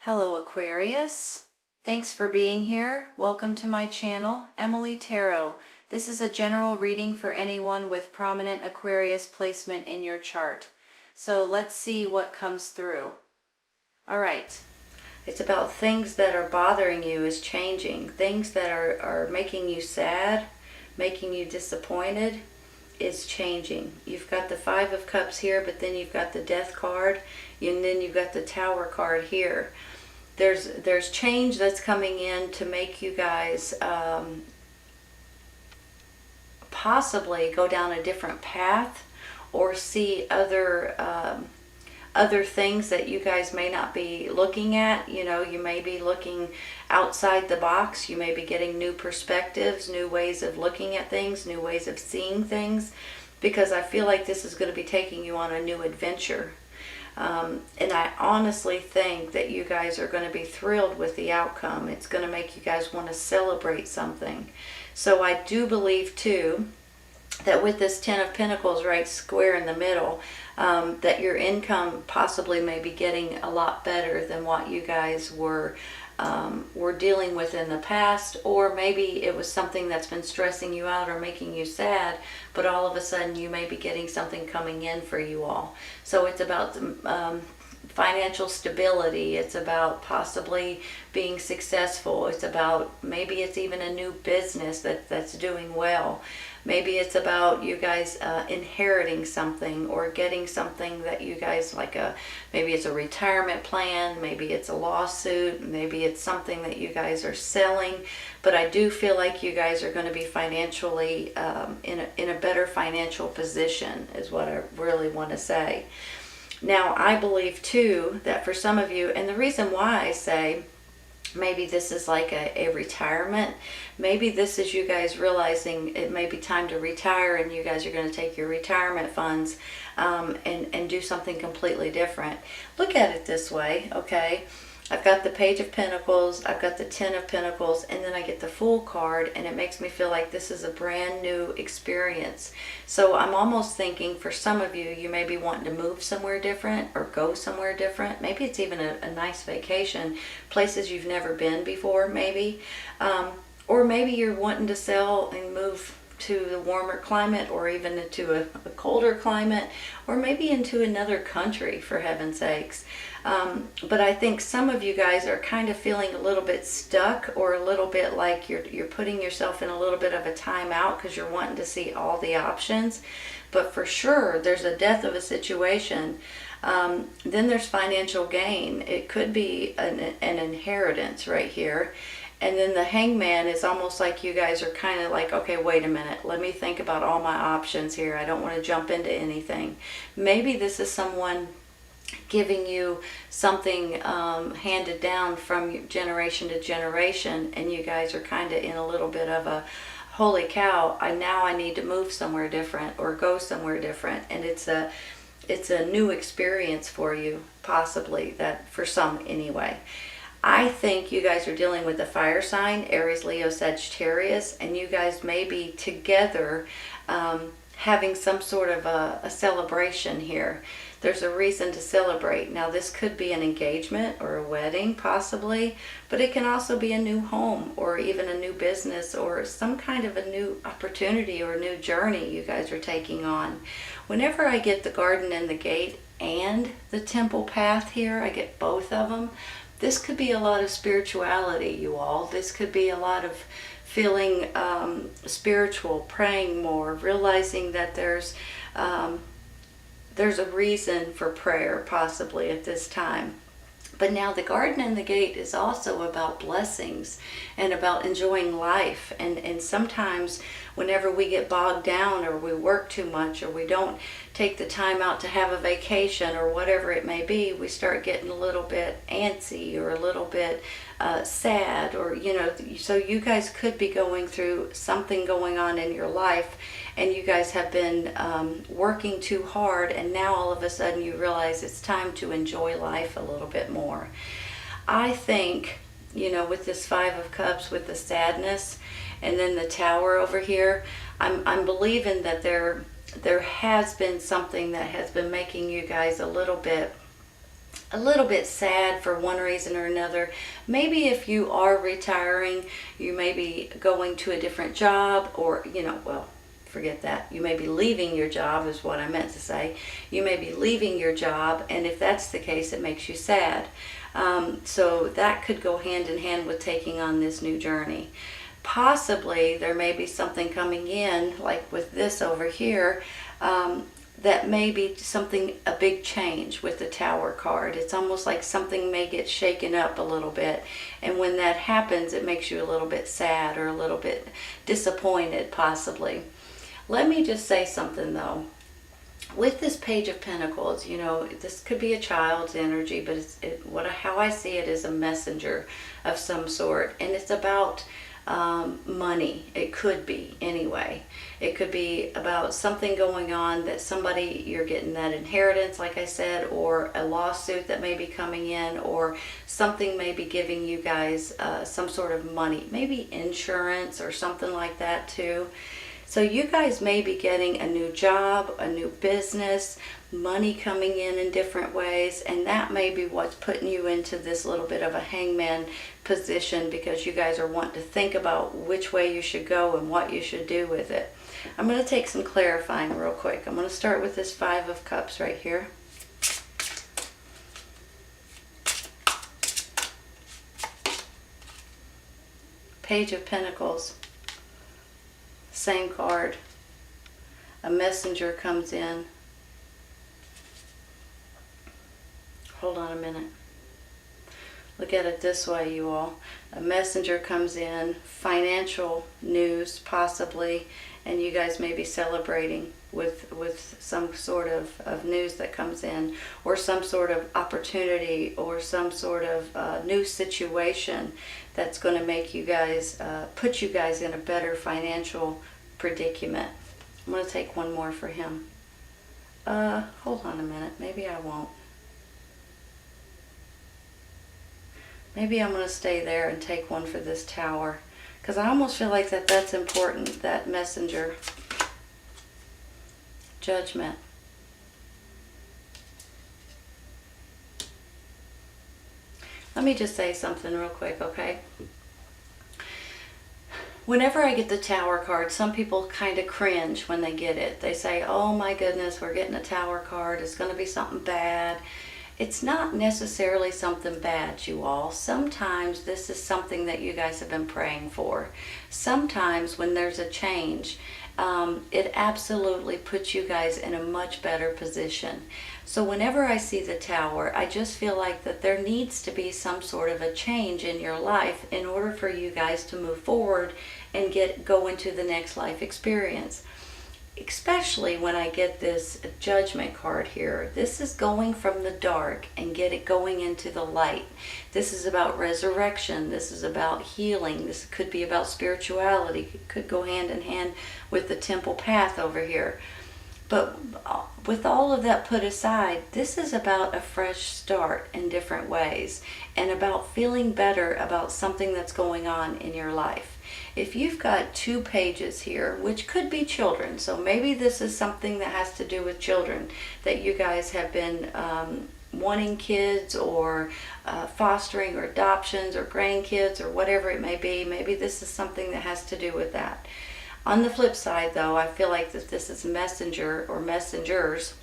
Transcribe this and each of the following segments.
Hello Aquarius, thanks for being here. Welcome to my channel, Emily Tarot. This is a general reading for anyone with prominent Aquarius placement in your chart. So let's see what comes through. Alright, it's about things that are bothering you is changing. Things that are making you sad, making you disappointed is changing. You've got the Five of Cups here, but then you've got the Death card, and then you've got the Tower card here. There's change that's coming in to make you guys possibly go down a different path or see other things that you guys may not be looking at. You know, you may be looking outside the box. You may be getting new perspectives, new ways of looking at things, new ways of seeing things, because I feel like this is going to be taking you on a new adventure. And I honestly think that you guys are going to be thrilled with the outcome. It's going to make you guys want to celebrate something. So I do believe too that with this Ten of Pentacles right square in the middle, that your income possibly may be getting a lot better than what you guys were dealing with in the past, or maybe it was something that's been stressing you out or making you sad, but all of a sudden you may be getting something coming in for you all. So it's about financial stability. It's about possibly being successful. It's about, maybe it's even a new business that's doing well. Maybe it's about you guys inheriting something or getting something that you guys like, maybe it's a retirement plan, maybe it's a lawsuit, maybe it's something that you guys are selling. But I do feel like you guys are going to be financially in a better financial position is what I really want to say. Now, I believe too that for some of you, and the reason why I say maybe this is like a retirement, maybe this is you guys realizing it may be time to retire, and you guys are going to take your retirement funds and do something completely different. Look at it this way, okay? I've got the Page of Pentacles, I've got the Ten of Pentacles, and then I get the Fool card, and it makes me feel like this is a brand new experience. So I'm almost thinking for some of you, you may be wanting to move somewhere different or go somewhere different. Maybe it's even a nice vacation, places you've never been before maybe. Or maybe you're wanting to sell and move to the warmer climate, or even into a colder climate, or maybe into another country, for heaven's sakes. But I think some of you guys are kind of feeling a little bit stuck, or a little bit like you're putting yourself in a little bit of a timeout because you're wanting to see all the options. But for sure, there's a death of a situation. Then there's financial gain. It could be an inheritance right here. And then the Hangman is almost like you guys are kind of like, okay, wait a minute, let me think about all my options here. I don't want to jump into anything. Maybe this is someone giving you something handed down from generation to generation, and you guys are kind of in a little bit of a, holy cow, now I need to move somewhere different or go somewhere different. And it's a new experience for you, possibly, that for some anyway. I think you guys are dealing with a fire sign, Aries, Leo, Sagittarius, and you guys may be together having some sort of a celebration here. There's a reason to celebrate. Now, this could be an engagement or a wedding, possibly, but it can also be a new home or even a new business or some kind of a new opportunity or a new journey you guys are taking on. Whenever I get the Garden and the Gate and the Temple Path here, I get both of them. This could be a lot of spirituality, you all. This could be a lot of feeling spiritual, praying more, realizing that there's a reason for prayer possibly at this time. But now the Garden and the Gate is also about blessings and about enjoying life. And sometimes whenever we get bogged down or we work too much or we don't take the time out to have a vacation or whatever it may be, we start getting a little bit antsy or a little bit sad, or, you know, so you guys could be going through something going on in your life, and you guys have been working too hard, and now all of a sudden you realize it's time to enjoy life a little bit more. I think, you know, with this Five of Cups, with the sadness, and then the Tower over here, I'm believing that there has been something that has been making you guys a little bit a little bit sad for one reason or another. Maybe if you are retiring, you may be going to a different job, or, well, forget that. You may be leaving your job is what I meant to say. You may be leaving your job, and if that's the case, it makes you sad. So that could go hand in hand with taking on this new journey. Possibly there may be something coming in, like with this over here, that may be something, a big change with the Tower card. It's almost like something may get shaken up a little bit, and when that happens, it makes you a little bit sad or a little bit disappointed, possibly. Let me just say something though. With this Page of Pentacles, this could be a child's energy, but how I see it is a messenger of some sort, and it's about money. It could be, anyway. It could be about something going on, that you're getting that inheritance, like I said, or a lawsuit that may be coming in, or something may be giving you guys some sort of money, maybe insurance or something like that too. So you guys may be getting a new job, a new business, money coming in different ways, and that may be what's putting you into this little bit of a hangman position, because you guys are wanting to think about which way you should go and what you should do with it. I'm going to take some clarifying real quick. I'm going to start with this Five of Cups right here. Page of Pentacles. Same card. A messenger comes in. Hold on a minute. Look at it this way, you all. A messenger comes in, financial news possibly, and you guys may be celebrating with some sort of news that comes in, or some sort of opportunity, or some sort of new situation that's going to make you guys, put you guys in a better financial predicament. I'm going to take one more for him. Hold on a minute. Maybe I won't. Maybe I'm going to stay there and take one for this Tower, because I almost feel like that's important, that messenger. Judgment. Let me just say something real quick, okay? Whenever I get the Tower card, some people kind of cringe when they get it. They say, oh my goodness, we're getting a Tower card. It's going to be something bad. It's not necessarily something bad, you all. Sometimes this is something that you guys have been praying for. Sometimes when there's a change, it absolutely puts you guys in a much better position. So whenever I see the Tower, I just feel like that there needs to be some sort of a change in your life in order for you guys to move forward and go into the next life experience. Especially when I get this Judgment card here. This is going from the dark and going into the light. This is about resurrection. This is about healing. This could be about spirituality. It could go hand in hand with the temple path over here. But with all of that put aside, this is about a fresh start in different ways, and about feeling better about something that's going on in your life. If you've got 2 pages here, which could be children, so maybe this is something that has to do with children, that you guys have been wanting kids, or fostering, or adoptions, or grandkids, or whatever it may be. Maybe this is something that has to do with that. On the flip side, though, I feel like that this is messenger or messengers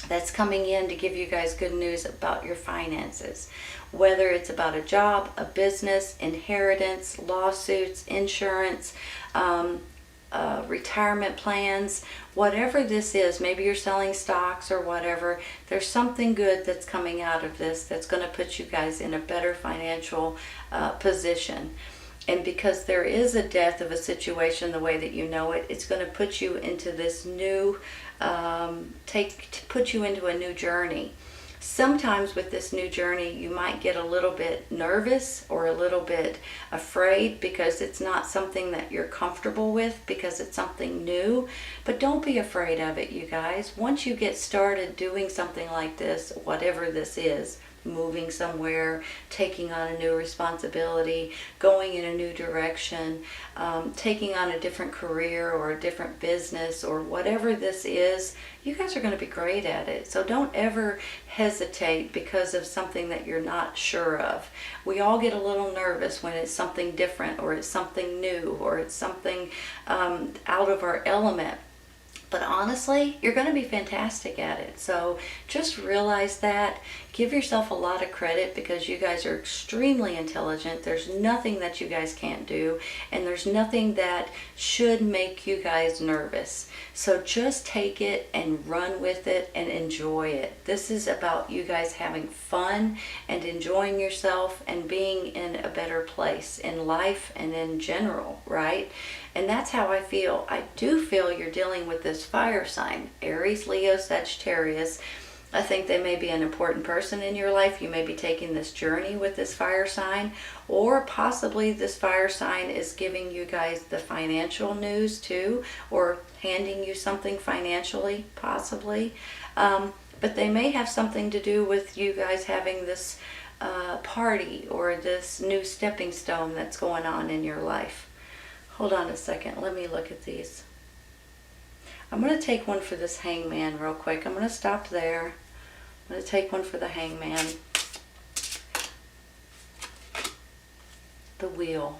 that's coming in to give you guys good news about your finances. Whether it's about a job, a business, inheritance, lawsuits, insurance, retirement plans, whatever this is, maybe you're selling stocks or whatever, there's something good that's coming out of this that's going to put you guys in a better financial position. And because there is a death of a situation the way that you know it, it's going to put you into this new, put you into a new journey. Sometimes with this new journey, you might get a little bit nervous or a little bit afraid because it's not something that you're comfortable with, because it's something new. But don't be afraid of it, you guys. Once you get started doing something like this, whatever this is, moving somewhere, taking on a new responsibility, going in a new direction, taking on a different career or a different business or whatever this is, you guys are going to be great at it. So don't ever hesitate because of something that you're not sure of. We all get a little nervous when it's something different or it's something new or it's something out of our element. But honestly, you're going to be fantastic at it. So just realize that. Give yourself a lot of credit because you guys are extremely intelligent. There's nothing that you guys can't do, and there's nothing that should make you guys nervous. So just take it and run with it and enjoy it. This is about you guys having fun and enjoying yourself and being in a better place in life and in general, right? And that's how I feel. I do feel you're dealing with this fire sign, Aries, Leo, Sagittarius. I think they may be an important person in your life. You may be taking this journey with this fire sign, or possibly this fire sign is giving you guys the financial news too, or handing you something financially, possibly. But they may have something to do with you guys having this party or this new stepping stone that's going on in your life. Hold on a second. Let me look at these. I'm going to take one for this hangman real quick. I'm going to stop there. I'm going to take one for the hangman. The wheel.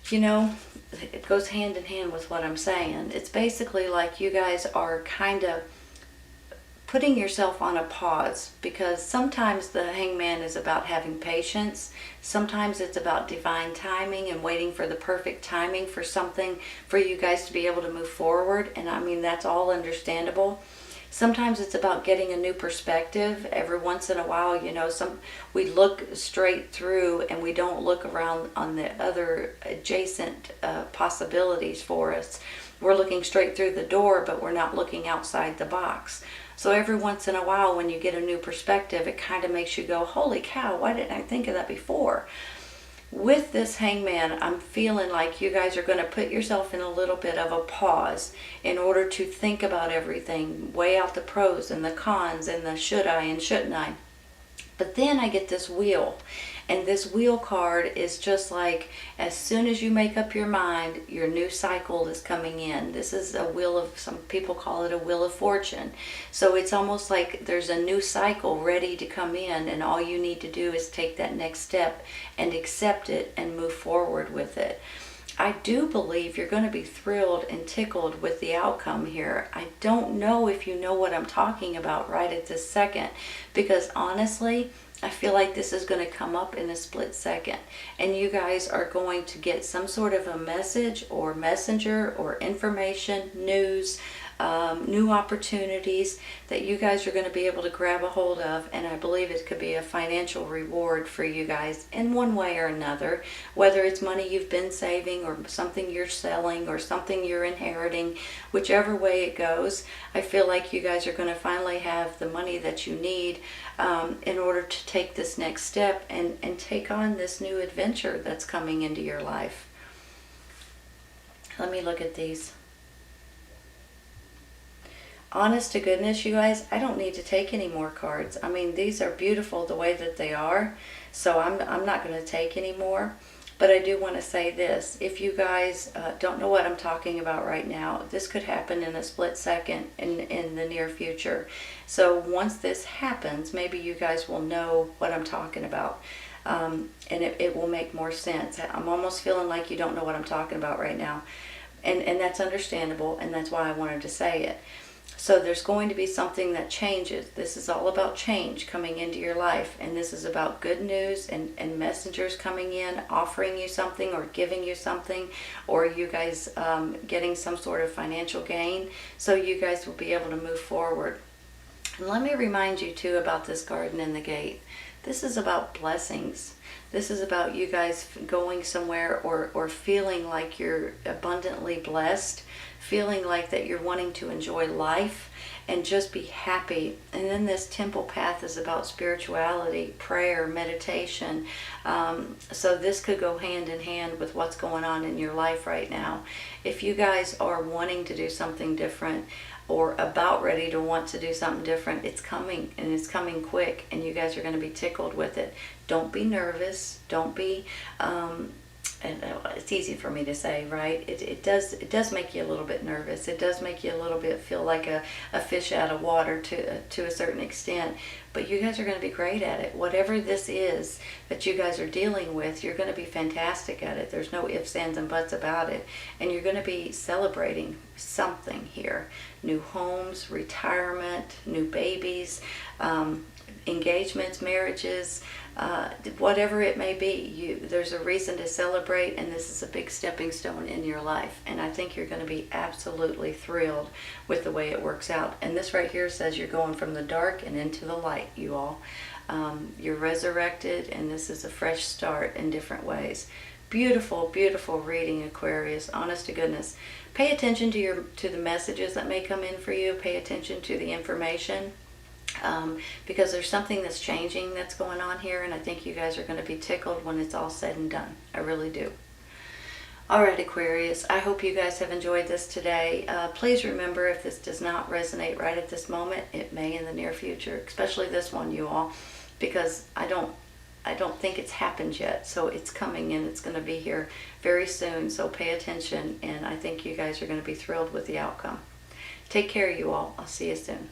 You know, it goes hand in hand with what I'm saying. It's basically like you guys are kind of putting yourself on a pause, because sometimes the hangman is about having patience. Sometimes it's about divine timing and waiting for the perfect timing for something for you guys to be able to move forward. And I mean, that's all understandable. Sometimes it's about getting a new perspective. Every once in a while, you know, we look straight through and we don't look around on the other adjacent possibilities for us. We're looking straight through the door, but we're not looking outside the box. So every once in a while, when you get a new perspective, it kind of makes you go, holy cow, why didn't I think of that before? With this hangman, I'm feeling like you guys are going to put yourself in a little bit of a pause in order to think about everything, weigh out the pros and the cons and the should I and shouldn't I. But then I get this wheel, and this wheel card is just like, as soon as you make up your mind, your new cycle is coming in. This is a wheel of, some people call it a wheel of fortune. So it's almost like there's a new cycle ready to come in, and all you need to do is take that next step and accept it and move forward with it. I do believe you're going to be thrilled and tickled with the outcome here. I don't know if you know what I'm talking about right at this second, because honestly, I feel like this is going to come up in a split second, and you guys are going to get some sort of a message or messenger or information, news, new opportunities that you guys are going to be able to grab a hold of, and I believe it could be a financial reward for you guys in one way or another, whether it's money you've been saving or something you're selling or something you're inheriting. Whichever way it goes, I feel like you guys are going to finally have the money that you need in order to take this next step and take on this new adventure that's coming into your life. Let me look at these. Honest to goodness, you guys, I don't need to take any more cards. I mean, these are beautiful the way that they are, so I'm not going to take any more. But I do want to say this. If you guys don't know what I'm talking about right now, this could happen in a split second in the near future. So once this happens, maybe you guys will know what I'm talking about. And it will make more sense. I'm almost feeling like you don't know what I'm talking about right now. And that's understandable, and that's why I wanted to say it. So there's going to be something that changes. This is all about change coming into your life, and this is about good news and messengers coming in, offering you something or giving you something, or you guys getting some sort of financial gain, so you guys will be able to move forward. And let me remind you too about this garden in the gate. This is about blessings. This is about you guys going somewhere or feeling like you're abundantly blessed, feeling like that you're wanting to enjoy life and just be happy. And then this temple path is about spirituality, prayer, meditation. So this could go hand in hand with what's going on in your life right now. If you guys are wanting to do something different, or about ready to want to do something different, it's coming, and it's coming quick, and you guys are going to be tickled with it. Don't be nervous. Don't be and it's easy for me to say, right? It does make you a little bit nervous. It does make you a little bit feel like a fish out of water to a certain extent. But you guys are going to be great at it. Whatever this is that you guys are dealing with, you're going to be fantastic at it. There's no ifs, ands, and buts about it. And you're going to be celebrating something here. New homes, retirement, new babies, engagements, marriages, whatever it may be, there's a reason to celebrate, and this is a big stepping stone in your life. And I think you're going to be absolutely thrilled with the way it works out. And this right here says you're going from the dark and into the light, you all. You're resurrected, and this is a fresh start in different ways. Beautiful, beautiful reading, Aquarius. Honest to goodness. Pay attention to the messages that may come in for you. Pay attention to the information. Because there's something that's changing that's going on here, and I think you guys are going to be tickled when it's all said and done. I really do. Alright, Aquarius, I hope you guys have enjoyed this today. Please remember, if this does not resonate right at this moment, it may in the near future, especially this one, you all, because I don't think it's happened yet, so it's coming, and it's going to be here very soon, so pay attention, and I think you guys are going to be thrilled with the outcome. Take care, you all. I'll see you soon.